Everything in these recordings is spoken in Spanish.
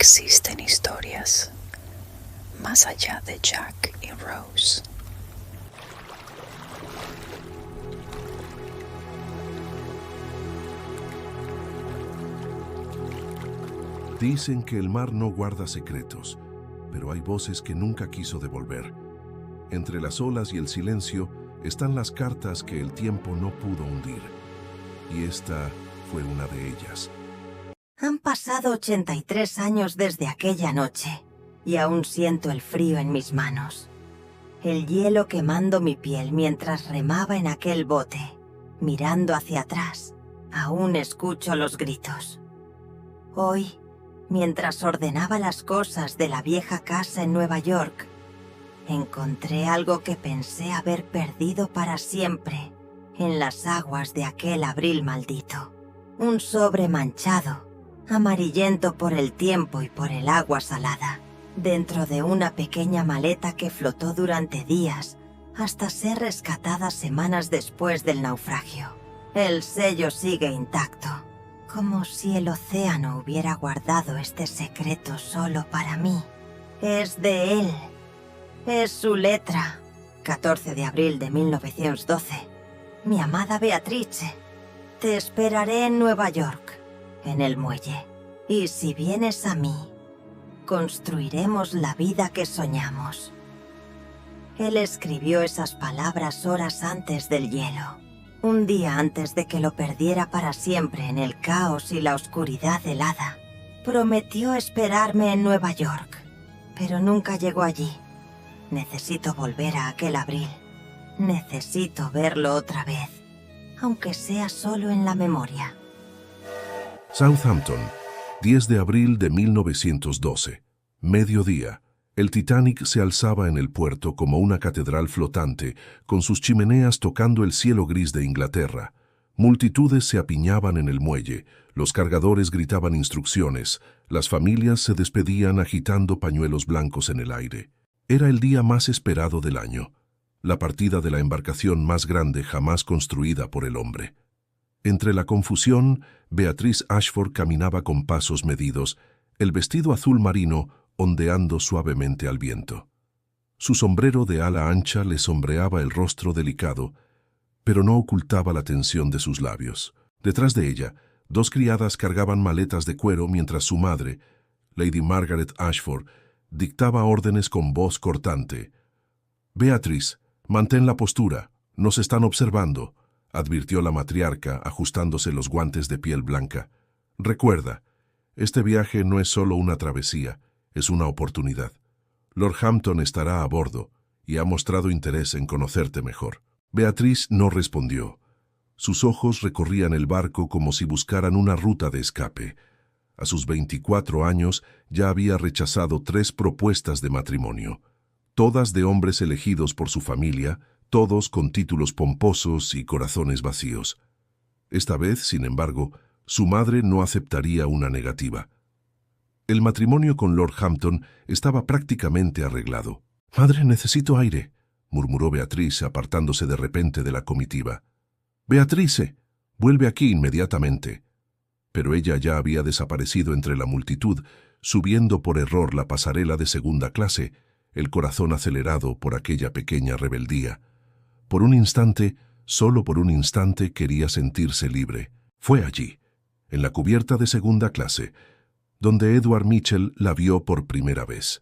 Existen historias más allá de Jack y Rose. Dicen que el mar no guarda secretos, pero hay voces que nunca quiso devolver. Entre las olas y el silencio están las cartas que el tiempo no pudo hundir. Y esta fue una de ellas. Han pasado 83 años desde aquella noche, y aún siento el frío en mis manos. El hielo quemando mi piel mientras remaba en aquel bote. Mirando hacia atrás, aún escucho los gritos. Hoy, mientras ordenaba las cosas de la vieja casa en Nueva York, encontré algo que pensé haber perdido para siempre en las aguas de aquel abril maldito. Un sobre manchado, amarillento por el tiempo y por el agua salada, dentro de una pequeña maleta que flotó durante días hasta ser rescatada semanas después del naufragio. El sello sigue intacto, como si el océano hubiera guardado este secreto solo para mí. Es de él. Es su letra. 14 de abril de 1912. Mi amada Beatrice, te esperaré en Nueva York, en el muelle. Y si vienes a mí, construiremos la vida que soñamos. Él escribió esas palabras horas antes del hielo, un día antes de que lo perdiera para siempre en el caos y la oscuridad helada. Prometió esperarme en Nueva York, pero nunca llegó allí. Necesito volver a aquel abril. Necesito verlo otra vez, aunque sea solo en la memoria. Southampton, 10 de abril de 1912. Mediodía. El Titanic se alzaba en el puerto como una catedral flotante, con sus chimeneas tocando el cielo gris de Inglaterra. Multitudes se apiñaban en el muelle, los cargadores gritaban instrucciones, las familias se despedían agitando pañuelos blancos en el aire. Era el día más esperado del año, la partida de la embarcación más grande jamás construida por el hombre. Entre la confusión, Beatrice Ashford caminaba con pasos medidos, el vestido azul marino ondeando suavemente al viento. Su sombrero de ala ancha le sombreaba el rostro delicado, pero no ocultaba la tensión de sus labios. Detrás de ella, dos criadas cargaban maletas de cuero mientras su madre, Lady Margaret Ashford, dictaba órdenes con voz cortante. «Beatrice, mantén la postura, nos están observando», advirtió la matriarca ajustándose los guantes de piel blanca. «Recuerda, este viaje no es solo una travesía, es una oportunidad. Lord Hampton estará a bordo y ha mostrado interés en conocerte mejor». Beatrice no respondió. Sus ojos recorrían el barco como si buscaran una ruta de escape. A sus 24 años ya había rechazado 3 propuestas de matrimonio, todas de hombres elegidos por su familia, todos con títulos pomposos y corazones vacíos. Esta vez, sin embargo, su madre no aceptaría una negativa. El matrimonio con Lord Hampton estaba prácticamente arreglado. «Madre, necesito aire», murmuró Beatrice apartándose de repente de la comitiva. «Beatrice, vuelve aquí inmediatamente». Pero ella ya había desaparecido entre la multitud, subiendo por error la pasarela de segunda clase, el corazón acelerado por aquella pequeña rebeldía. Por un instante, solo por un instante, quería sentirse libre. Fue allí, en la cubierta de segunda clase, donde Edward Mitchell la vio por primera vez.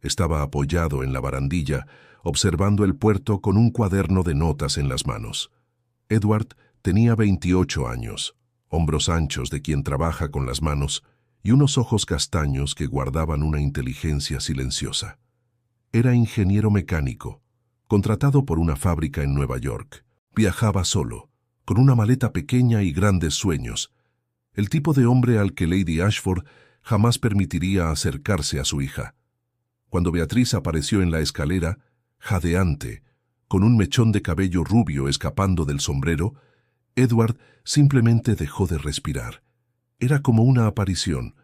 Estaba apoyado en la barandilla, observando el puerto con un cuaderno de notas en las manos. Edward tenía 28 años, hombros anchos de quien trabaja con las manos y unos ojos castaños que guardaban una inteligencia silenciosa. Era ingeniero mecánico, contratado por una fábrica en Nueva York. Viajaba solo, con una maleta pequeña y grandes sueños, el tipo de hombre al que Lady Ashford jamás permitiría acercarse a su hija. Cuando Beatrice apareció en la escalera, jadeante, con un mechón de cabello rubio escapando del sombrero, Edward simplemente dejó de respirar. Era como una aparición,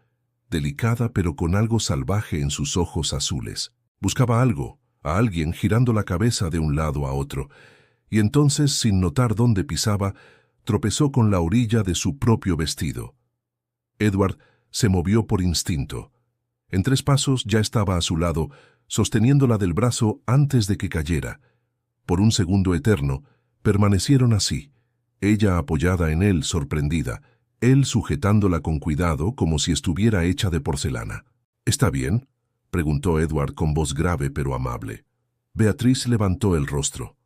delicada pero con algo salvaje en sus ojos azules. Buscaba algo, a alguien girando la cabeza de un lado a otro, y entonces, sin notar dónde pisaba, tropezó con la orilla de su propio vestido. Edward se movió por instinto. En 3 pasos ya estaba a su lado, sosteniéndola del brazo antes de que cayera. Por un segundo eterno, permanecieron así, ella apoyada en él, sorprendida, él sujetándola con cuidado como si estuviera hecha de porcelana. —¿Está bien? —preguntó Edward con voz grave pero amable. Beatriz levantó el rostro.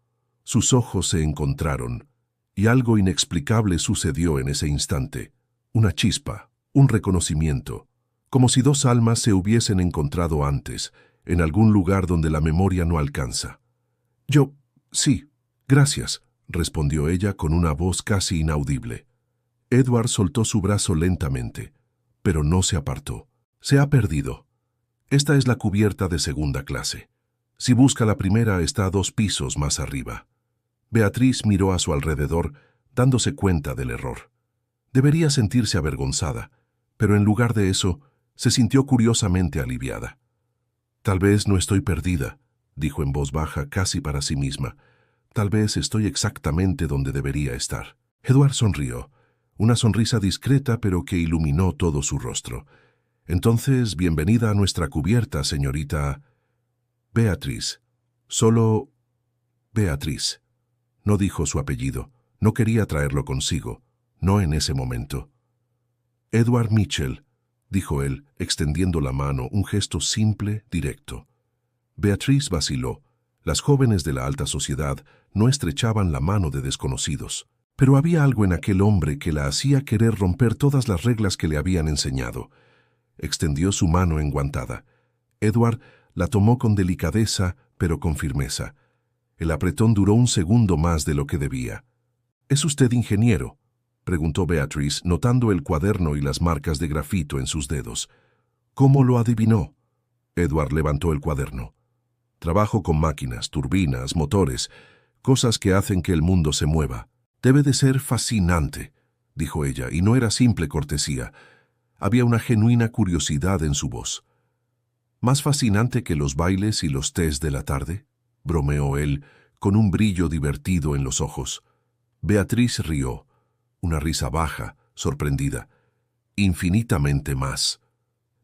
Sus ojos se encontraron, y algo inexplicable sucedió en ese instante. Una chispa, un reconocimiento, como si 2 almas se hubiesen encontrado antes, en algún lugar donde la memoria no alcanza. Sí, gracias, respondió ella con una voz casi inaudible. Edward soltó su brazo lentamente, pero no se apartó. Se ha perdido. Esta es la cubierta de 2ª clase. Si busca la primera, está 2 pisos más arriba. Beatriz miró a su alrededor, dándose cuenta del error. Debería sentirse avergonzada, pero en lugar de eso, se sintió curiosamente aliviada. Tal vez no estoy perdida, dijo en voz baja casi para sí misma. Tal vez estoy exactamente donde debería estar. Edward sonrió, una sonrisa discreta pero que iluminó todo su rostro. Entonces, bienvenida a nuestra cubierta, señorita Beatriz. Solo Beatriz. No dijo su apellido, no quería traerlo consigo, no en ese momento. Edward Mitchell, dijo él, extendiendo la mano, un gesto simple, directo. Beatriz vaciló. Las jóvenes de la alta sociedad no estrechaban la mano de desconocidos, pero había algo en aquel hombre que la hacía querer romper todas las reglas que le habían enseñado. Extendió su mano enguantada. Edward la tomó con delicadeza, pero con firmeza. El apretón duró un segundo más de lo que debía. —¿Es usted ingeniero? —preguntó Beatriz, notando el cuaderno y las marcas de grafito en sus dedos. —¿Cómo lo adivinó? Edward levantó el cuaderno. —Trabajo con máquinas, turbinas, motores, cosas que hacen que el mundo se mueva. Debe de ser fascinante, dijo ella, y no era simple cortesía. Había una genuina curiosidad en su voz. —¿Más fascinante que los bailes y los tés de la tarde? —bromeó él, con un brillo divertido en los ojos. Beatriz rió, una risa baja, sorprendida. —Infinitamente más.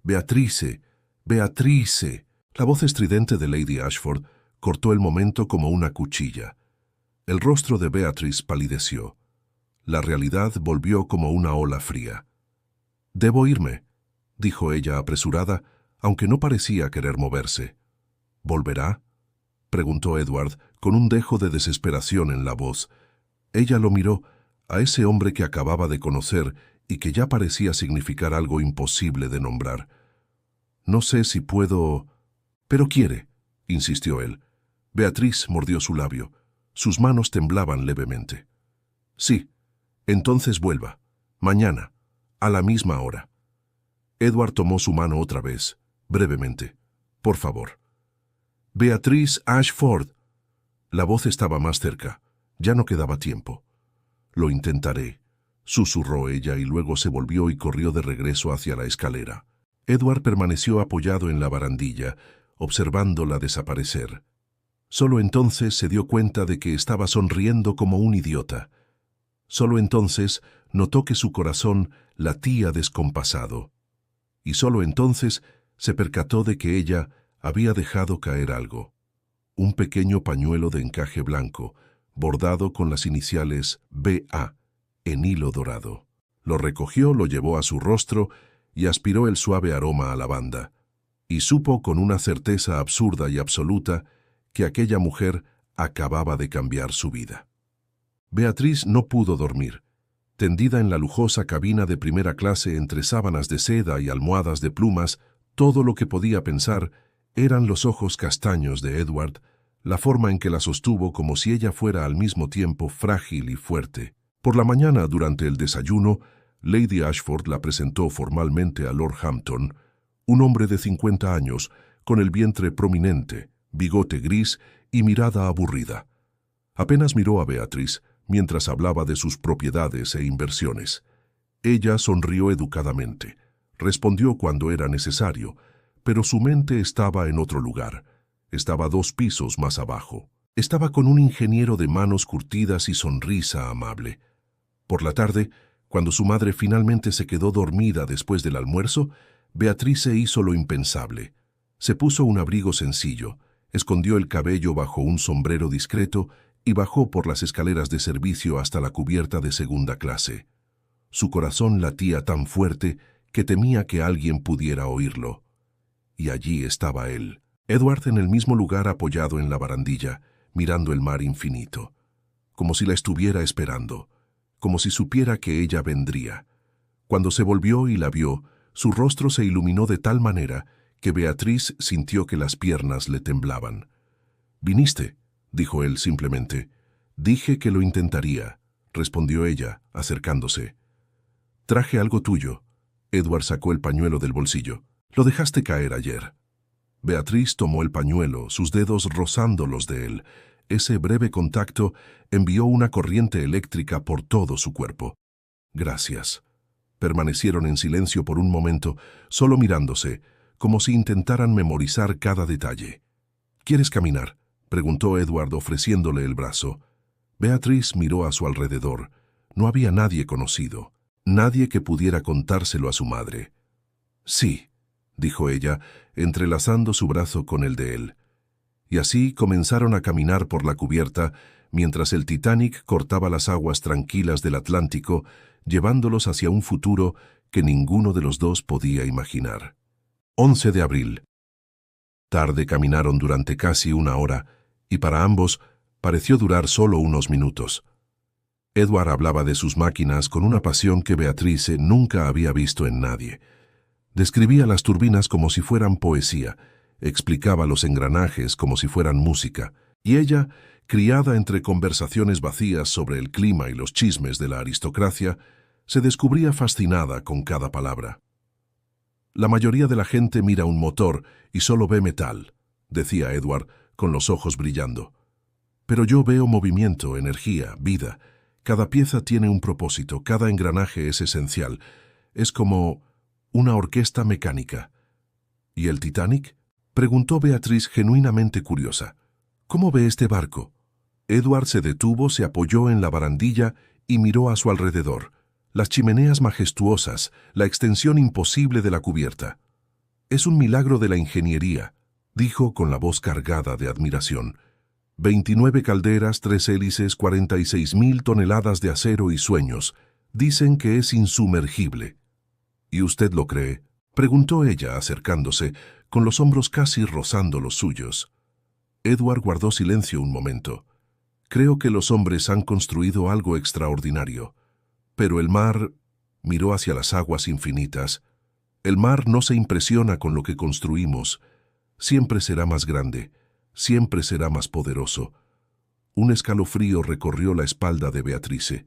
—Beatrice, Beatrice. La voz estridente de Lady Ashford cortó el momento como una cuchilla. El rostro de Beatriz palideció. La realidad volvió como una ola fría. —Debo irme —dijo ella apresurada, aunque no parecía querer moverse. —¿Volverá? —preguntó Edward, con un dejo de desesperación en la voz. Ella lo miró, a ese hombre que acababa de conocer y que ya parecía significar algo imposible de nombrar. —No sé si puedo... —Pero quiere —insistió él. Beatriz mordió su labio. Sus manos temblaban levemente. —Sí, entonces vuelva. Mañana, a la misma hora. Edward tomó su mano otra vez, brevemente. —Por favor. —Beatriz Ashford. La voz estaba más cerca. Ya no quedaba tiempo. —Lo intentaré —susurró ella y luego se volvió y corrió de regreso hacia la escalera. Edward permaneció apoyado en la barandilla, observándola desaparecer. Solo entonces se dio cuenta de que estaba sonriendo como un idiota. Solo entonces notó que su corazón latía descompasado. Y solo entonces se percató de que ella había dejado caer algo. Un pequeño pañuelo de encaje blanco, bordado con las iniciales B.A. en hilo dorado. Lo recogió, lo llevó a su rostro y aspiró el suave aroma a lavanda. Y supo con una certeza absurda y absoluta que aquella mujer acababa de cambiar su vida. Beatriz no pudo dormir. Tendida en la lujosa cabina de primera clase entre sábanas de seda y almohadas de plumas, todo lo que podía pensar eran los ojos castaños de Edward, la forma en que la sostuvo como si ella fuera al mismo tiempo frágil y fuerte. Por la mañana, durante el desayuno, Lady Ashford la presentó formalmente a Lord Hampton, un hombre de 50 años, con el vientre prominente, bigote gris y mirada aburrida. Apenas miró a Beatriz mientras hablaba de sus propiedades e inversiones. Ella sonrió educadamente, respondió cuando era necesario, pero su mente estaba en otro lugar. Estaba 2 pisos más abajo. Estaba con un ingeniero de manos curtidas y sonrisa amable. Por la tarde, cuando su madre finalmente se quedó dormida después del almuerzo, Beatrice hizo lo impensable. Se puso un abrigo sencillo, escondió el cabello bajo un sombrero discreto y bajó por las escaleras de servicio hasta la cubierta de segunda clase. Su corazón latía tan fuerte que temía que alguien pudiera oírlo. Y allí estaba él, Edward, en el mismo lugar apoyado en la barandilla, mirando el mar infinito, como si la estuviera esperando, como si supiera que ella vendría. Cuando se volvió y la vio, su rostro se iluminó de tal manera que Beatriz sintió que las piernas le temblaban. «¿Viniste?», dijo él simplemente. «Dije que lo intentaría», respondió ella, acercándose. «Traje algo tuyo». Edward sacó el pañuelo del bolsillo. «Lo dejaste caer ayer». Beatriz tomó el pañuelo, sus dedos rozando los de él. Ese breve contacto envió una corriente eléctrica por todo su cuerpo. «Gracias». Permanecieron en silencio por un momento, solo mirándose, como si intentaran memorizar cada detalle. «¿Quieres caminar?», preguntó Edward ofreciéndole el brazo. Beatriz miró a su alrededor. No había nadie conocido, nadie que pudiera contárselo a su madre. «Sí», dijo ella, entrelazando su brazo con el de él. Y así comenzaron a caminar por la cubierta, mientras el Titanic cortaba las aguas tranquilas del Atlántico, llevándolos hacia un futuro que ninguno de los dos podía imaginar. 11 de abril. Tarde caminaron durante casi una hora, y para ambos pareció durar solo unos minutos. Edward hablaba de sus máquinas con una pasión que Beatrice nunca había visto en nadie. Describía las turbinas como si fueran poesía, explicaba los engranajes como si fueran música, y ella, criada entre conversaciones vacías sobre el clima y los chismes de la aristocracia, se descubría fascinada con cada palabra. «La mayoría de la gente mira un motor y solo ve metal», decía Edward, con los ojos brillando. «Pero yo veo movimiento, energía, vida. Cada pieza tiene un propósito, cada engranaje es esencial. Es como una orquesta mecánica». «¿Y el Titanic?», preguntó Beatriz genuinamente curiosa. «¿Cómo ve este barco?». Edward se detuvo, se apoyó en la barandilla y miró a su alrededor. Las chimeneas majestuosas, la extensión imposible de la cubierta. «Es un milagro de la ingeniería», dijo con la voz cargada de admiración. 29 calderas, 3 hélices, 46.000 toneladas de acero y sueños. Dicen que es insumergible». «¿Y usted lo cree?», preguntó ella, acercándose, con los hombros casi rozando los suyos. Edward guardó silencio un momento. «Creo que los hombres han construido algo extraordinario. Pero el mar», miró hacia las aguas infinitas, «el mar no se impresiona con lo que construimos. Siempre será más grande, siempre será más poderoso». Un escalofrío recorrió la espalda de Beatrice.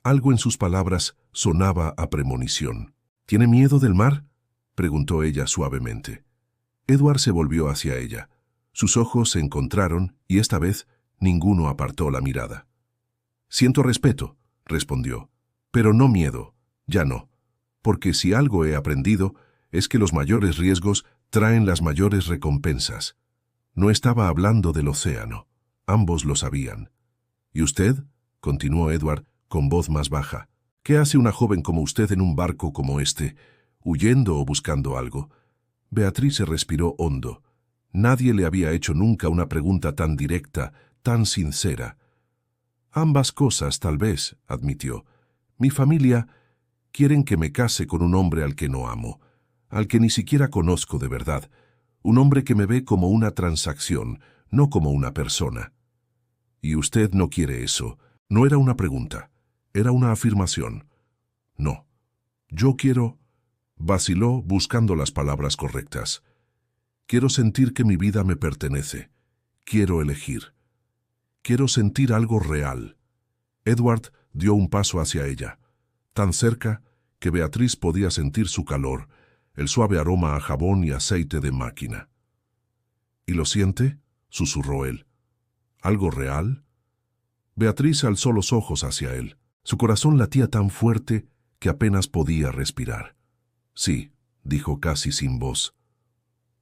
Algo en sus palabras sonaba a premonición. «¿Tiene miedo del mar?», preguntó ella suavemente. Edward se volvió hacia ella. Sus ojos se encontraron y esta vez ninguno apartó la mirada. «Siento respeto», respondió, «pero no miedo, ya no, porque si algo he aprendido es que los mayores riesgos traen las mayores recompensas». No estaba hablando del océano, ambos lo sabían. «¿Y usted?», continuó Edward con voz más baja. «¿Qué hace una joven como usted en un barco como este, huyendo o buscando algo?». Beatriz respiró hondo. Nadie le había hecho nunca una pregunta tan directa, tan sincera. «Ambas cosas, tal vez», admitió. «Mi familia quieren que me case con un hombre al que no amo, al que ni siquiera conozco de verdad, un hombre que me ve como una transacción, no como una persona». «¿Y usted no quiere eso?». No era una pregunta, era una afirmación. «No, yo quiero…», vaciló buscando las palabras correctas. «Quiero sentir que mi vida me pertenece. Quiero elegir. Quiero sentir algo real». Edward dio un paso hacia ella, tan cerca que Beatriz podía sentir su calor, el suave aroma a jabón y aceite de máquina. «¿Y lo siente?», susurró él. «¿Algo real?». Beatriz alzó los ojos hacia él. Su corazón latía tan fuerte que apenas podía respirar. «Sí», dijo casi sin voz.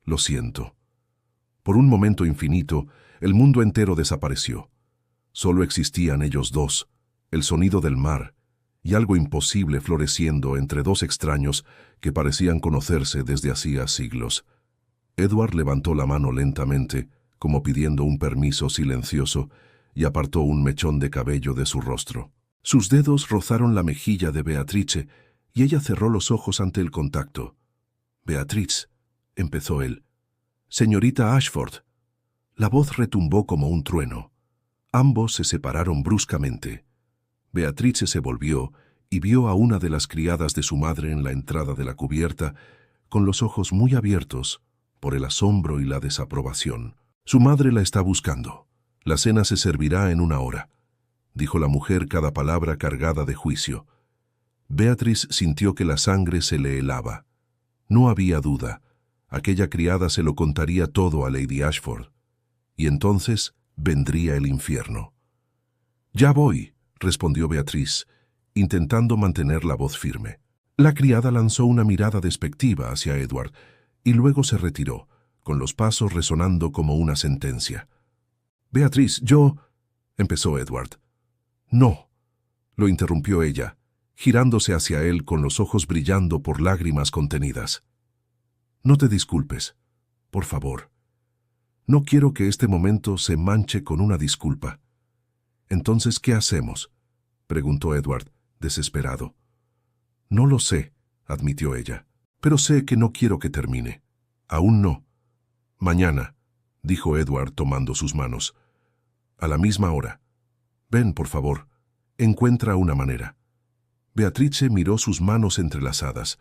«Lo siento». Por un momento infinito, el mundo entero desapareció. Solo existían ellos dos, el sonido del mar y algo imposible floreciendo entre dos extraños que parecían conocerse desde hacía siglos. Edward levantó la mano lentamente, como pidiendo un permiso silencioso, y apartó un mechón de cabello de su rostro. Sus dedos rozaron la mejilla de Beatrice, y ella cerró los ojos ante el contacto. «Beatriz», empezó él. «Señorita Ashford». La voz retumbó como un trueno. Ambos se separaron bruscamente. Beatrice se volvió y vio a una de las criadas de su madre en la entrada de la cubierta, con los ojos muy abiertos por el asombro y la desaprobación. «Su madre la está buscando. La cena se servirá en 1 hora», dijo la mujer, cada palabra cargada de juicio. Beatriz sintió que la sangre se le helaba. No había duda. Aquella criada se lo contaría todo a Lady Ashford. Y entonces vendría el infierno. «Ya voy», respondió Beatriz, intentando mantener la voz firme. La criada lanzó una mirada despectiva hacia Edward y luego se retiró, con los pasos resonando como una sentencia. «Beatriz, yo...» empezó Edward. «No», lo interrumpió ella, girándose hacia él con los ojos brillando por lágrimas contenidas. «No te disculpes, por favor. No quiero que este momento se manche con una disculpa». «Entonces, ¿qué hacemos?», preguntó Edward, desesperado. «No lo sé», admitió ella, «pero sé que no quiero que termine. Aún no». «Mañana», dijo Edward tomando sus manos. «A la misma hora. Ven, por favor. Encuentra una manera». Beatrice miró sus manos entrelazadas.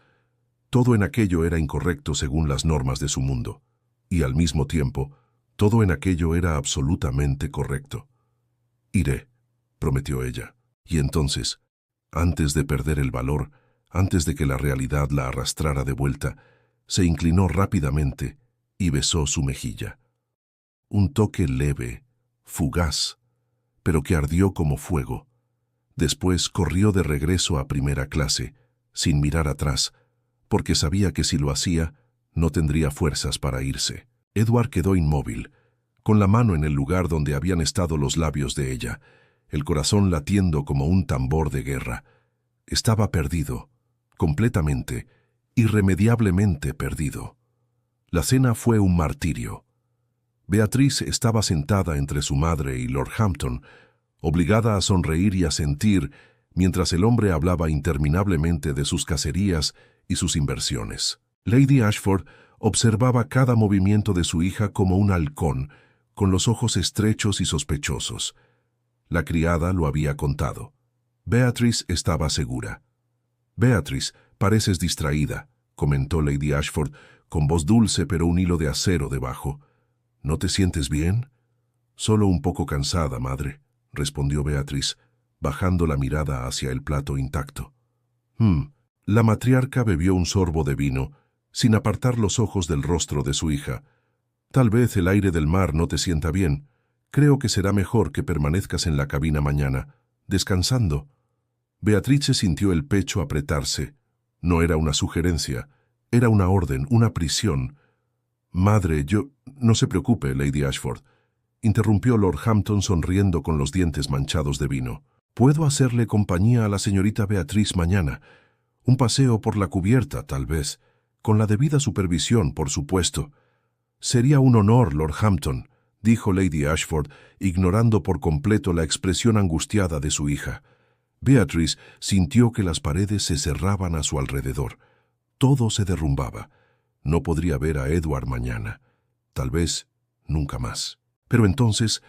Todo en aquello era incorrecto según las normas de su mundo, y al mismo tiempo, todo en aquello era absolutamente correcto. «Iré», prometió ella. Y entonces, antes de perder el valor, antes de que la realidad la arrastrara de vuelta, se inclinó rápidamente y besó su mejilla. Un toque leve, fugaz, pero que ardió como fuego. Después corrió de regreso a primera clase, sin mirar atrás, porque sabía que si lo hacía, no tendría fuerzas para irse. Edward quedó inmóvil, con la mano en el lugar donde habían estado los labios de ella, el corazón latiendo como un tambor de guerra. Estaba perdido, completamente, irremediablemente perdido. La cena fue un martirio. Beatriz estaba sentada entre su madre y Lord Hampton, obligada a sonreír y a sentir, mientras el hombre hablaba interminablemente de sus cacerías y sus inversiones. Lady Ashford observaba cada movimiento de su hija como un halcón, con los ojos estrechos y sospechosos. La criada lo había contado. Beatriz estaba segura. «Beatriz, pareces distraída», comentó Lady Ashford, con voz dulce pero un hilo de acero debajo. «¿No te sientes bien?» «Solo un poco cansada, madre», respondió Beatriz, bajando la mirada hacia el plato intacto. La matriarca bebió un sorbo de vino, sin apartar los ojos del rostro de su hija. «Tal vez el aire del mar no te sienta bien. Creo que será mejor que permanezcas en la cabina mañana, descansando». Beatrice sintió el pecho apretarse. No era una sugerencia, era una orden, una prisión. «Madre, yo...» «No se preocupe, Lady Ashford», interrumpió Lord Hampton sonriendo con los dientes manchados de vino. «Puedo hacerle compañía a la señorita Beatriz mañana. Un paseo por la cubierta, tal vez. Con la debida supervisión, por supuesto». «Sería un honor, Lord Hampton», dijo Lady Ashford, ignorando por completo la expresión angustiada de su hija. Beatriz sintió que las paredes se cerraban a su alrededor. Todo se derrumbaba. No podría ver a Edward mañana. Tal vez nunca más. Pero entonces,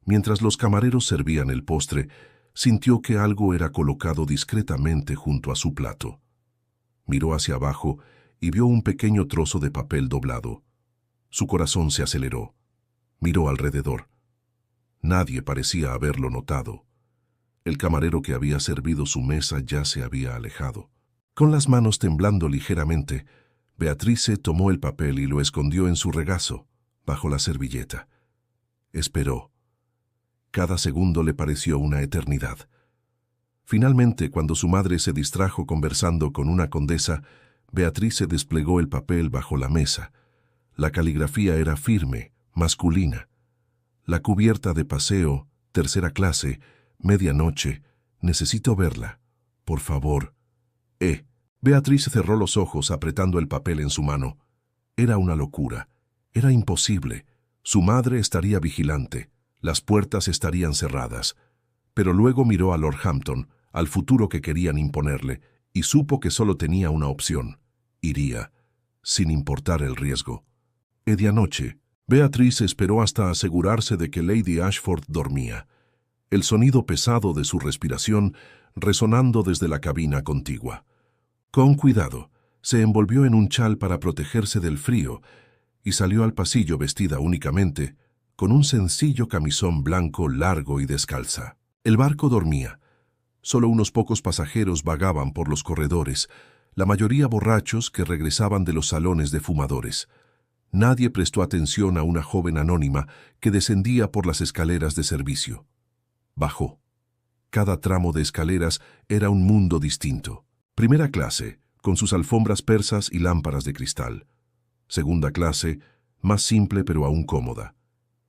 mientras los camareros servían el postre, sintió que algo era colocado discretamente junto a su plato. Miró hacia abajo y vio un pequeño trozo de papel doblado. Su corazón se aceleró. Miró alrededor. Nadie parecía haberlo notado. El camarero que había servido su mesa ya se había alejado. Con las manos temblando ligeramente, Beatrice tomó el papel y lo escondió en su regazo, bajo la servilleta. Esperó. Cada segundo le pareció una eternidad. Finalmente, cuando su madre se distrajo conversando con una condesa, Beatrice desplegó el papel bajo la mesa. La caligrafía era firme, masculina. La cubierta de paseo, tercera clase, medianoche, necesito verla. Por favor. Beatriz cerró los ojos apretando el papel en su mano. Era una locura. Era imposible. Su madre estaría vigilante. Las puertas estarían cerradas. Pero luego miró a Lord Hampton, al futuro que querían imponerle, y supo que solo tenía una opción. Iría, sin importar el riesgo. De anoche, Beatriz esperó hasta asegurarse de que Lady Ashford dormía. El sonido pesado de su respiración resonando desde la cabina contigua. Con cuidado, se envolvió en un chal para protegerse del frío y salió al pasillo vestida únicamente con un sencillo camisón blanco largo y descalza. El barco dormía. Solo unos pocos pasajeros vagaban por los corredores, la mayoría borrachos que regresaban de los salones de fumadores. Nadie prestó atención a una joven anónima que descendía por las escaleras de servicio. Bajó. Cada tramo de escaleras era un mundo distinto. Primera clase, con sus alfombras persas y lámparas de cristal. Segunda clase, más simple pero aún cómoda.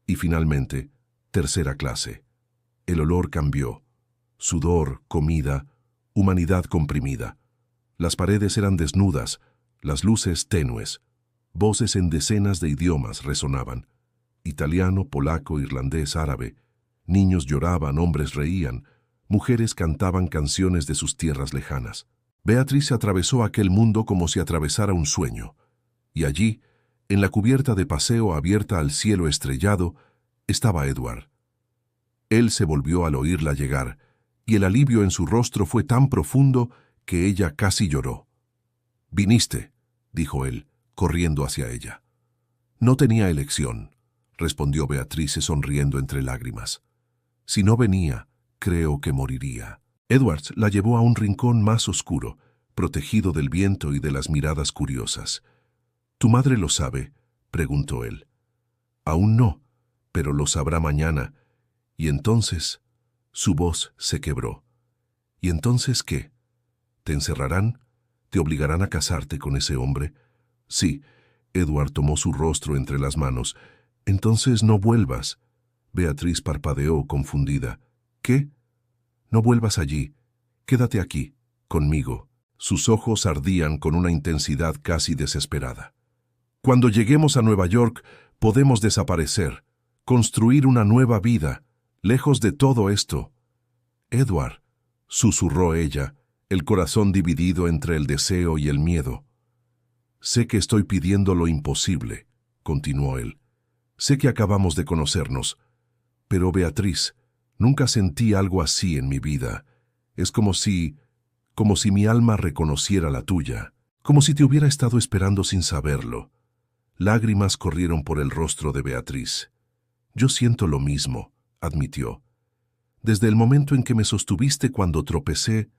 Y finalmente, tercera clase. El olor cambió. Sudor, comida, humanidad comprimida. Las paredes eran desnudas, las luces tenues. Voces en decenas de idiomas resonaban. Italiano, polaco, irlandés, árabe. Niños lloraban, hombres reían, mujeres cantaban canciones de sus tierras lejanas. Beatriz atravesó aquel mundo como si atravesara un sueño. Y allí, en la cubierta de paseo abierta al cielo estrellado, estaba Edward. Él se volvió al oírla llegar, y el alivio en su rostro fue tan profundo que ella casi lloró. «Viniste», dijo él, corriendo hacia ella. «No tenía elección», respondió Beatriz sonriendo entre lágrimas. «Si no venía, creo que moriría». Edwards la llevó a un rincón más oscuro, protegido del viento y de las miradas curiosas. «¿Tu madre lo sabe?», preguntó él. «Aún no, pero lo sabrá mañana». Y entonces, su voz se quebró. «¿Y entonces qué? ¿Te encerrarán? ¿Te obligarán a casarte con ese hombre?» «Sí», Edward tomó su rostro entre las manos. «Entonces no vuelvas». Beatriz parpadeó confundida. «¿Qué? No vuelvas allí. Quédate aquí, conmigo». Sus ojos ardían con una intensidad casi desesperada. «Cuando lleguemos a Nueva York, podemos desaparecer, construir una nueva vida, lejos de todo esto». «Edward», susurró ella, el corazón dividido entre el deseo y el miedo. «Sé que estoy pidiendo lo imposible», continuó él. «Sé que acabamos de conocernos. Pero, Beatriz, nunca sentí algo así en mi vida. Es como si mi alma reconociera la tuya, como si te hubiera estado esperando sin saberlo». Lágrimas corrieron por el rostro de Beatriz. «Yo siento lo mismo», admitió. «Desde el momento en que me sostuviste cuando tropecé,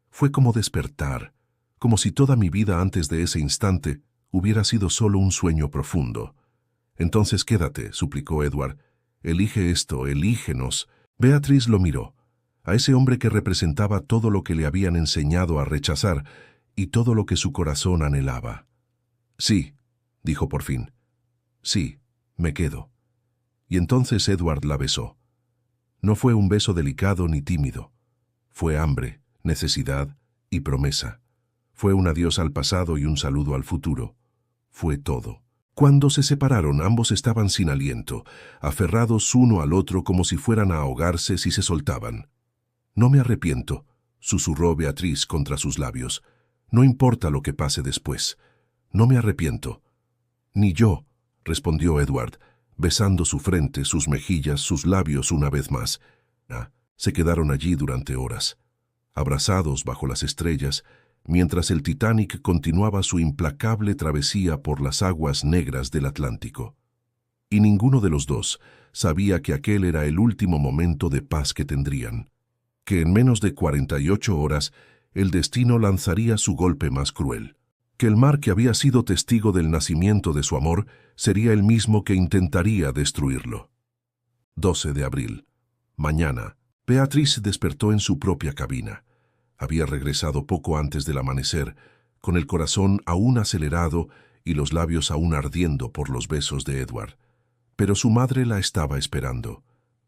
fue como despertar, como si toda mi vida antes de ese instante hubiera sido solo un sueño profundo». «Entonces quédate», suplicó Edward. «Elige esto, elígenos». Beatriz lo miró, a ese hombre que representaba todo lo que le habían enseñado a rechazar y todo lo que su corazón anhelaba. «Sí», dijo por fin. «Sí, me quedo». Y entonces Edward la besó. No fue un beso delicado ni tímido. Fue hambre, necesidad y promesa. Fue un adiós al pasado y un saludo al futuro. Fue todo. Cuando se separaron, ambos estaban sin aliento, aferrados uno al otro como si fueran a ahogarse si se soltaban. «No me arrepiento», susurró Beatriz contra sus labios. «No importa lo que pase después. No me arrepiento». «Ni yo», respondió Edward, besando su frente, sus mejillas, sus labios una vez más. Se quedaron allí durante horas, abrazados bajo las estrellas, mientras el Titanic continuaba su implacable travesía por las aguas negras del Atlántico. Y ninguno de los dos sabía que aquel era el último momento de paz que tendrían, que en menos de 48 horas el destino lanzaría su golpe más cruel, que el mar que había sido testigo del nacimiento de su amor sería el mismo que intentaría destruirlo. 12 de abril. Mañana. Beatriz despertó en su propia cabina. Había regresado poco antes del amanecer, con el corazón aún acelerado y los labios aún ardiendo por los besos de Edward. Pero su madre la estaba esperando.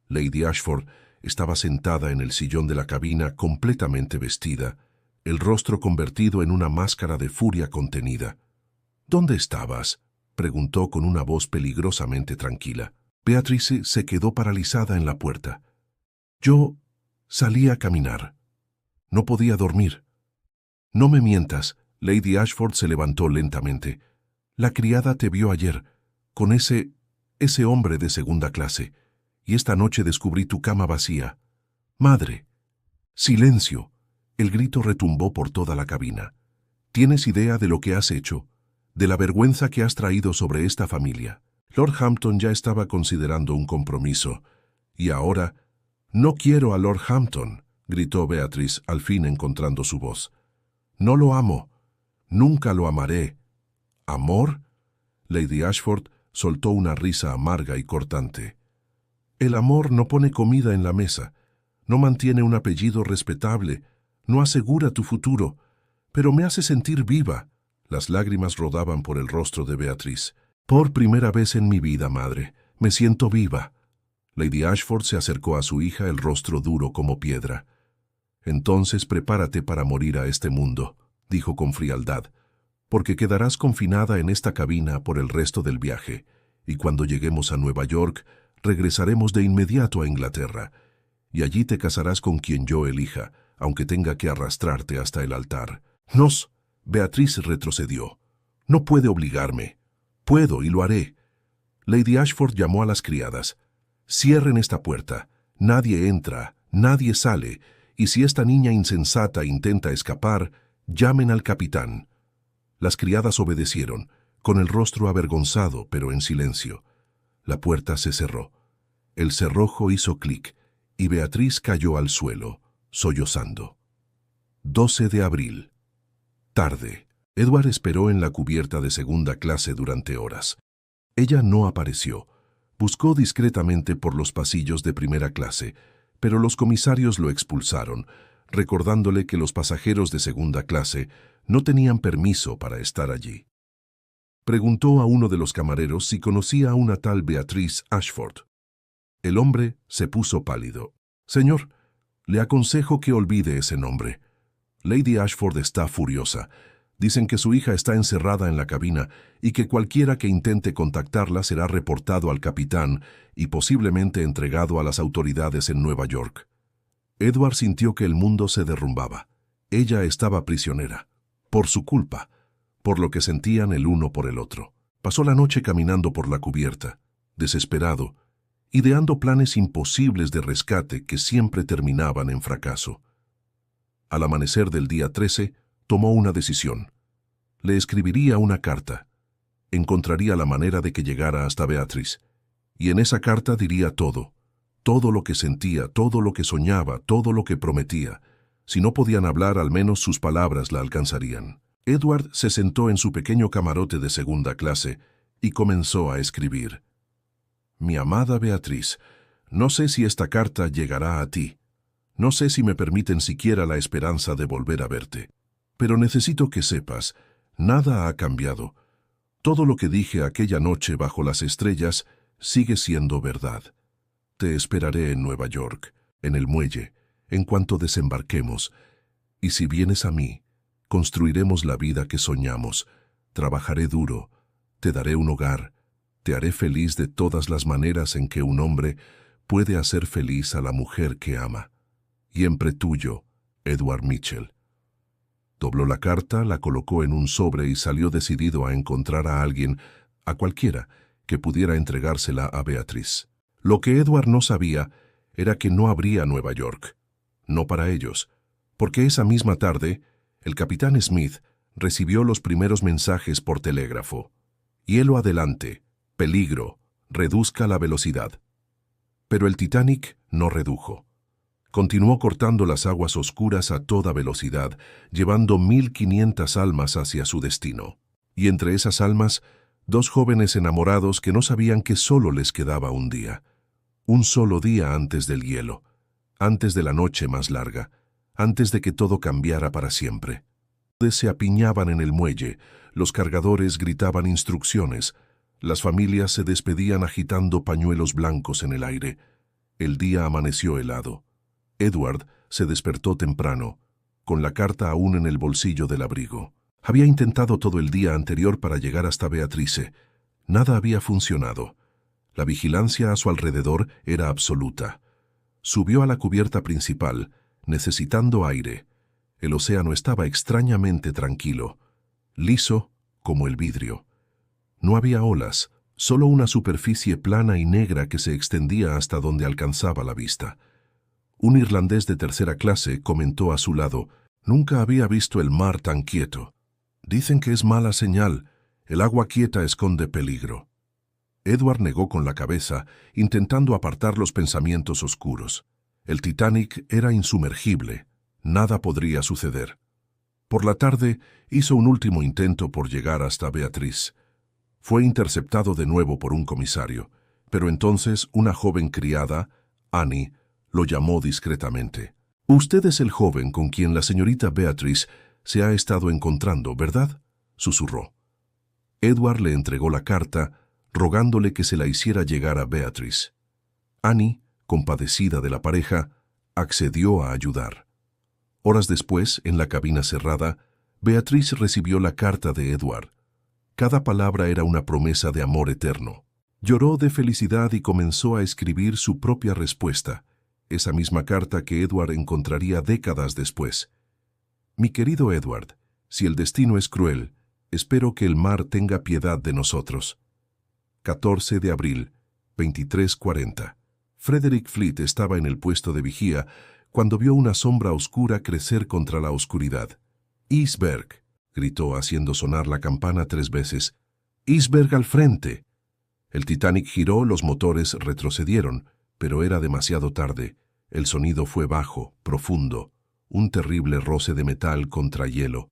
Lady Ashford estaba sentada en el sillón de la cabina completamente vestida, el rostro convertido en una máscara de furia contenida. ¿Dónde estabas?, preguntó con una voz peligrosamente tranquila. Beatrice se quedó paralizada en la puerta. Yo salí a caminar. No podía dormir. No me mientas. Lady Ashford se levantó lentamente. La criada te vio ayer, con ese hombre de segunda clase, y esta noche descubrí tu cama vacía. Madre. Silencio. El grito retumbó por toda la cabina. ¿Tienes idea de lo que has hecho? De la vergüenza que has traído sobre esta familia. Lord Hampton ya estaba considerando un compromiso. Y ahora... «No quiero a Lord Hampton», gritó Beatrice, al fin encontrando su voz. «No lo amo. Nunca lo amaré». ¿Amor? Lady Ashford soltó una risa amarga y cortante. El amor no pone comida en la mesa, no mantiene un apellido respetable, no asegura tu futuro, pero me hace sentir viva. Las lágrimas rodaban por el rostro de Beatrice. Por primera vez en mi vida, madre, me siento viva. Lady Ashford se acercó a su hija, el rostro duro como piedra. Entonces prepárate para morir a este mundo, dijo con frialdad, porque quedarás confinada en esta cabina por el resto del viaje, y cuando lleguemos a Nueva York, regresaremos de inmediato a Inglaterra, y allí te casarás con quien yo elija, aunque tenga que arrastrarte hasta el altar. Nos, Beatrice retrocedió. No puede obligarme. Puedo y lo haré. Lady Ashford llamó a las criadas. Cierren esta puerta. Nadie entra, nadie sale, y si esta niña insensata intenta escapar, llamen al capitán. Las criadas obedecieron, con el rostro avergonzado, pero en silencio. La puerta se cerró. El cerrojo hizo clic, y Beatriz cayó al suelo, sollozando. 12 de abril. Tarde. Edward esperó en la cubierta de segunda clase durante horas. Ella no apareció. Buscó discretamente por los pasillos de primera clase, pero los comisarios lo expulsaron, recordándole que los pasajeros de segunda clase no tenían permiso para estar allí. Preguntó a uno de los camareros si conocía a una tal Beatrice Ashford. El hombre se puso pálido. Señor, le aconsejo que olvide ese nombre. Lady Ashford está furiosa. Dicen que su hija está encerrada en la cabina y que cualquiera que intente contactarla será reportado al capitán y posiblemente entregado a las autoridades en Nueva York. Edward sintió que el mundo se derrumbaba. Ella estaba prisionera. Por su culpa. Por lo que sentían el uno por el otro. Pasó la noche caminando por la cubierta, desesperado, ideando planes imposibles de rescate que siempre terminaban en fracaso. Al amanecer del día 13, tomó una decisión. Le escribiría una carta. Encontraría la manera de que llegara hasta Beatrice. Y en esa carta diría todo. Todo lo que sentía, todo lo que soñaba, todo lo que prometía. Si no podían hablar, al menos sus palabras la alcanzarían. Edward se sentó en su pequeño camarote de segunda clase y comenzó a escribir. Mi amada Beatriz, no sé si esta carta llegará a ti. No sé si me permiten siquiera la esperanza de volver a verte. Pero necesito que sepas, nada ha cambiado. Todo lo que dije aquella noche bajo las estrellas sigue siendo verdad. Te esperaré en Nueva York, en el muelle, en cuanto desembarquemos. Y si vienes a mí, construiremos la vida que soñamos. Trabajaré duro, te daré un hogar, te haré feliz de todas las maneras en que un hombre puede hacer feliz a la mujer que ama. Siempre tuyo, Edward Mitchell. Dobló la carta, la colocó en un sobre y salió decidido a encontrar a alguien, a cualquiera, que pudiera entregársela a Beatriz. Lo que Edward no sabía era que no habría Nueva York. No para ellos, porque esa misma tarde, el capitán Smith recibió los primeros mensajes por telégrafo. Hielo adelante, peligro, reduzca la velocidad. Pero el Titanic no redujo. Continuó cortando las aguas oscuras a toda velocidad, llevando 1.500 almas hacia su destino. Y entre esas almas, 2 jóvenes enamorados que no sabían que solo les quedaba un día. Un solo día antes del hielo, antes de la noche más larga, antes de que todo cambiara para siempre. Se apiñaban en el muelle, los cargadores gritaban instrucciones, las familias se despedían agitando pañuelos blancos en el aire. El día amaneció helado. Edward se despertó temprano, con la carta aún en el bolsillo del abrigo. Había intentado todo el día anterior para llegar hasta Beatrice. Nada había funcionado. La vigilancia a su alrededor era absoluta. Subió a la cubierta principal, necesitando aire. El océano estaba extrañamente tranquilo, liso como el vidrio. No había olas, solo una superficie plana y negra que se extendía hasta donde alcanzaba la vista. Un irlandés de tercera clase comentó a su lado: «Nunca había visto el mar tan quieto. Dicen que es mala señal. El agua quieta esconde peligro». Edward negó con la cabeza, intentando apartar los pensamientos oscuros. El Titanic era insumergible. Nada podría suceder. Por la tarde hizo un último intento por llegar hasta Beatrice. Fue interceptado de nuevo por un comisario, pero entonces una joven criada, Annie, lo llamó discretamente. «Usted es el joven con quien la señorita Beatrice se ha estado encontrando, ¿verdad?», susurró. Edward le entregó la carta, rogándole que se la hiciera llegar a Beatrice. Annie, compadecida de la pareja, accedió a ayudar. Horas después, en la cabina cerrada, Beatrice recibió la carta de Edward. Cada palabra era una promesa de amor eterno. Lloró de felicidad y comenzó a escribir su propia respuesta, esa misma carta que Edward encontraría décadas después. «Mi querido Edward, si el destino es cruel, espero que el mar tenga piedad de nosotros». 14 de abril, 23:40. Frederick Fleet estaba en el puesto de vigía cuando vio una sombra oscura crecer contra la oscuridad. «Iceberg», gritó haciendo sonar la campana 3 veces. «Iceberg al frente». El Titanic giró, los motores retrocedieron, pero era demasiado tarde. El sonido fue bajo, profundo, un terrible roce de metal contra hielo.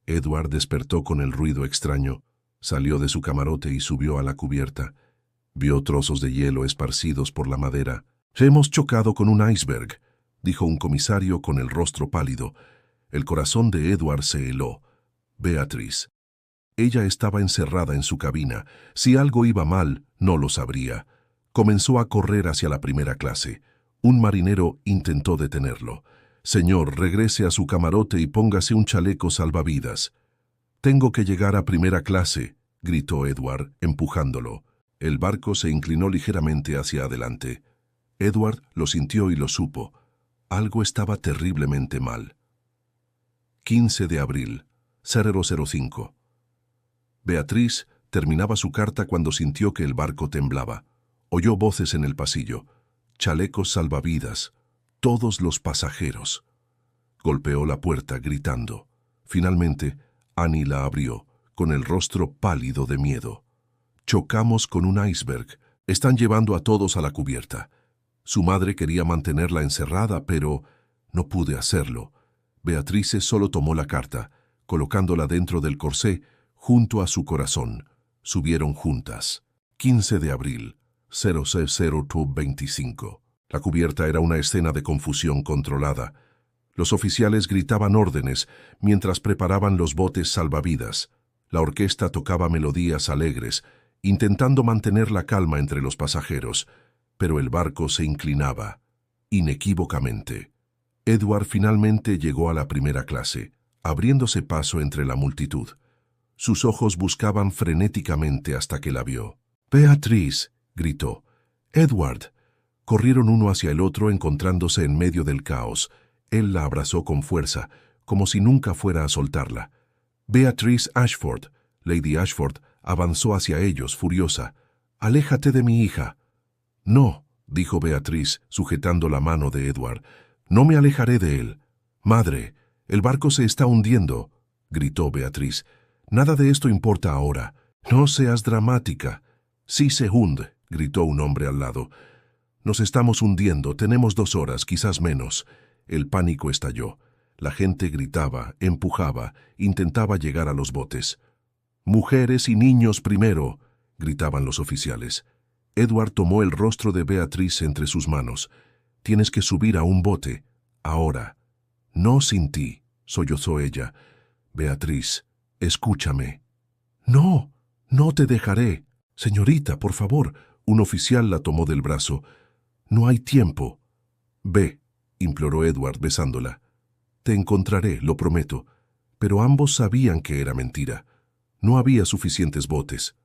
Edward despertó con el ruido extraño. Salió de su camarote y subió a la cubierta. Vio trozos de hielo esparcidos por la madera. «Hemos chocado con un iceberg», dijo un comisario con el rostro pálido. El corazón de Edward se heló. Beatrice. Ella estaba encerrada en su cabina. Si algo iba mal, no lo sabría. Comenzó a correr hacia la primera clase. Un marinero intentó detenerlo. «Señor, regrese a su camarote y póngase un chaleco salvavidas». «Tengo que llegar a primera clase», gritó Edward, empujándolo. El barco se inclinó ligeramente hacia adelante. Edward lo sintió y lo supo. Algo estaba terriblemente mal. 15 de abril, 005. Beatrice terminaba su carta cuando sintió que el barco temblaba. Oyó voces en el pasillo. Chalecos salvavidas. Todos los pasajeros. Golpeó la puerta gritando. Finalmente, Annie la abrió, con el rostro pálido de miedo. «Chocamos con un iceberg. Están llevando a todos a la cubierta». Su madre quería mantenerla encerrada, pero no pude hacerlo. Beatrice solo tomó la carta, colocándola dentro del corsé, junto a su corazón. Subieron juntas. 15 de abril, 00:25. La cubierta era una escena de confusión controlada. Los oficiales gritaban órdenes mientras preparaban los botes salvavidas. La orquesta tocaba melodías alegres, intentando mantener la calma entre los pasajeros, pero el barco se inclinaba, inequívocamente. Edward finalmente llegó a la primera clase, abriéndose paso entre la multitud. Sus ojos buscaban frenéticamente hasta que la vio. «Beatrice», gritó. «Edward». Corrieron uno hacia el otro encontrándose en medio del caos. Él la abrazó con fuerza, como si nunca fuera a soltarla. «Beatrice Ashford». Lady Ashford avanzó hacia ellos, furiosa. «Aléjate de mi hija». «No», dijo Beatrice, sujetando la mano de Edward. «No me alejaré de él». «Madre, el barco se está hundiendo», gritó Beatrice. «Nada de esto importa ahora. No seas dramática». «Sí se hunde», gritó un hombre al lado. «Nos estamos hundiendo, tenemos 2 horas, quizás menos». El pánico estalló. La gente gritaba, empujaba, intentaba llegar a los botes. «Mujeres y niños primero», gritaban los oficiales. Edward tomó el rostro de Beatrice entre sus manos. «Tienes que subir a un bote. Ahora». «No sin ti», sollozó ella. «Beatrice, escúchame». «No, no te dejaré». «Señorita, por favor». Un oficial la tomó del brazo. «No hay tiempo». «Ve», imploró Edward besándola. Te encontraré, lo prometo. Pero ambos sabían que era mentira. No había suficientes botes.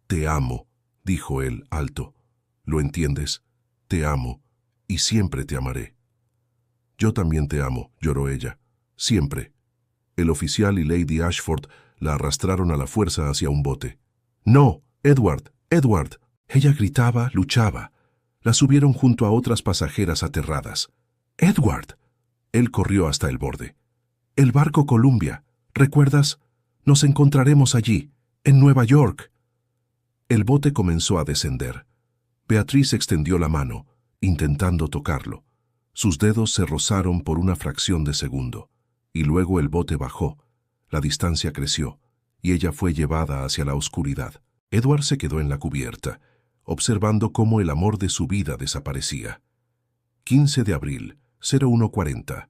Te amo, dijo él alto. ¿Lo entiendes? Te amo, y siempre te amaré. Yo también te amo, lloró ella. Siempre. El oficial y Lady Ashford la arrastraron a la fuerza hacia un bote. ¡No! ¡Edward! ¡Edward! Ella gritaba, luchaba. La subieron junto a otras pasajeras aterradas. ¡Edward! Él corrió hasta el borde. El barco Columbia. ¿Recuerdas? Nos encontraremos allí, en Nueva York. El bote comenzó a descender. Beatriz extendió la mano, intentando tocarlo. Sus dedos se rozaron por una fracción de segundo, y luego el bote bajó. La distancia creció, y ella fue llevada hacia la oscuridad. Edward se quedó en la cubierta, observando cómo el amor de su vida desaparecía. 15 de abril, 01:40.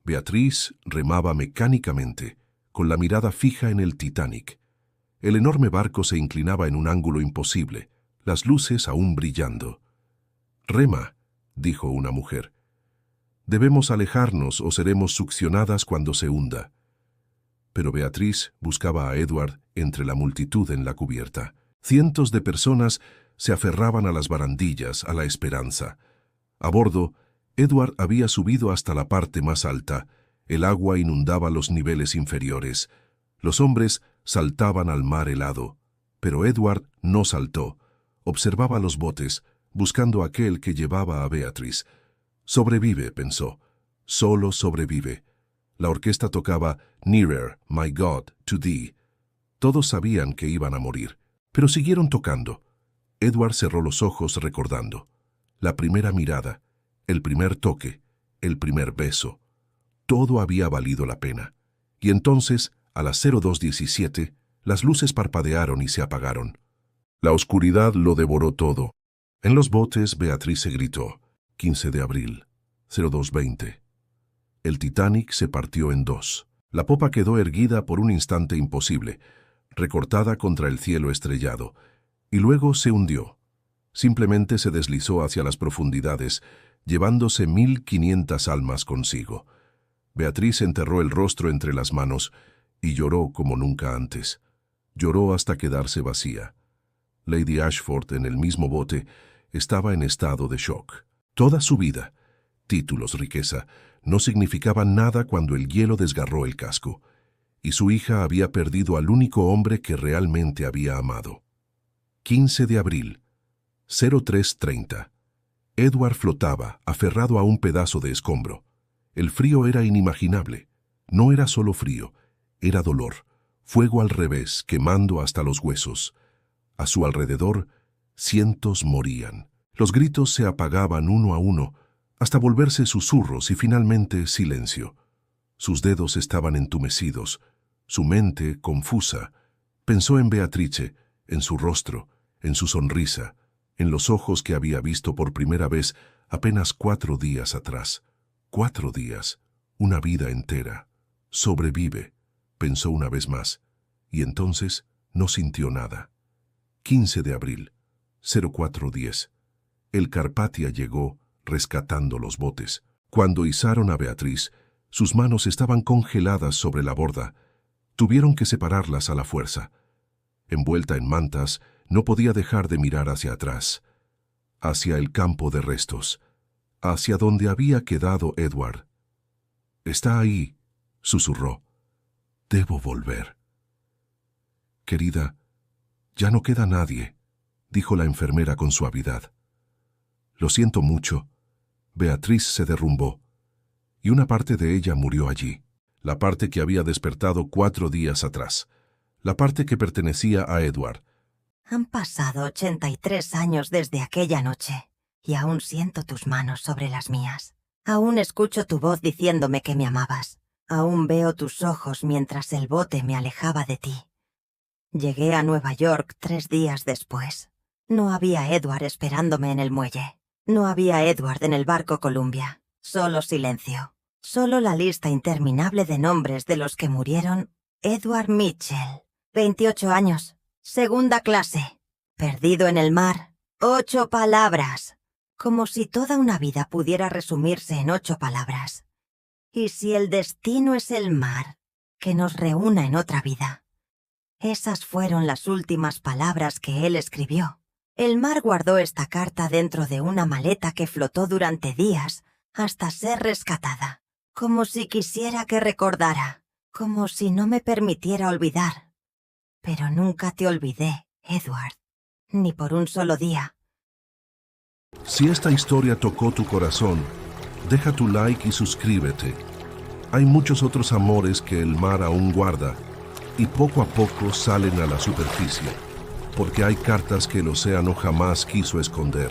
Beatriz remaba mecánicamente, con la mirada fija en el Titanic. El enorme barco se inclinaba en un ángulo imposible, las luces aún brillando. «Rema», dijo una mujer. «Debemos alejarnos o seremos succionadas cuando se hunda». Pero Beatriz buscaba a Edward entre la multitud en la cubierta. Cientos de personas se aferraban a las barandillas, a la esperanza. A bordo, Edward había subido hasta la parte más alta. El agua inundaba los niveles inferiores. Los hombres saltaban al mar helado. Pero Edward no saltó. Observaba los botes, buscando aquel que llevaba a Beatriz. Sobrevive, pensó. Solo sobrevive. La orquesta tocaba Nearer, My God, to Thee. Todos sabían que iban a morir, pero siguieron tocando. Edward cerró los ojos recordando. La primera mirada, el primer toque, el primer beso. Todo había valido la pena. Y entonces, a las 02:17, las luces parpadearon y se apagaron. La oscuridad lo devoró todo. En los botes, Beatriz se gritó. 15 de abril, 02:20. El Titanic se partió en dos. La popa quedó erguida por un instante imposible, recortada contra el cielo estrellado, y luego se hundió. Simplemente se deslizó hacia las profundidades, llevándose 1500 almas consigo. Beatriz enterró el rostro entre las manos y lloró como nunca antes. Lloró hasta quedarse vacía. Lady Ashford, en el mismo bote, estaba en estado de shock. Toda su vida, títulos, riqueza, no significaban nada cuando el hielo desgarró el casco, y su hija había perdido al único hombre que realmente había amado. 15 de abril, 03:30. Edward flotaba, aferrado a un pedazo de escombro. El frío era inimaginable. No era solo frío, era dolor, fuego al revés, quemando hasta los huesos. A su alrededor, cientos morían. Los gritos se apagaban uno a uno, hasta volverse susurros y finalmente silencio. Sus dedos estaban entumecidos, su mente confusa. Pensó en Beatrice, en su rostro, en su sonrisa, en los ojos que había visto por primera vez apenas 4 días atrás. 4 días, una vida entera. Sobrevive, pensó una vez más, y entonces no sintió nada. 15 de abril, 04:10. El Carpathia llegó, rescatando los botes. Cuando izaron a Beatriz, sus manos estaban congeladas sobre la borda. Tuvieron que separarlas a la fuerza. Envuelta en mantas, no podía dejar de mirar hacia atrás, hacia el campo de restos, hacia donde había quedado Edward. «Está ahí», susurró. «Debo volver». «Querida, ya no queda nadie», dijo la enfermera con suavidad. «Lo siento mucho». Beatriz se derrumbó, y una parte de ella murió allí, la parte que había despertado 4 días atrás, la parte que pertenecía a Edward. Han pasado 83 años desde aquella noche, y aún siento tus manos sobre las mías. Aún escucho tu voz diciéndome que me amabas. Aún veo tus ojos mientras el bote me alejaba de ti. Llegué a Nueva York 3 días después. No había Edward esperándome en el muelle. No había Edward en el barco Columbia. Solo silencio. Solo la lista interminable de nombres de los que murieron. Edward Mitchell, 28 años, segunda clase. Perdido en el mar. 8 palabras. Como si toda una vida pudiera resumirse en 8 palabras. ¿Y si el destino es el mar, que nos reúna en otra vida? Esas fueron las últimas palabras que él escribió. El mar guardó esta carta dentro de una maleta que flotó durante días hasta ser rescatada, como si quisiera que recordara, como si no me permitiera olvidar. Pero nunca te olvidé, Edward, ni por un solo día. Si esta historia tocó tu corazón, deja tu like y suscríbete. Hay muchos otros amores que el mar aún guarda y poco a poco salen a la superficie, porque hay cartas que el océano jamás quiso esconder.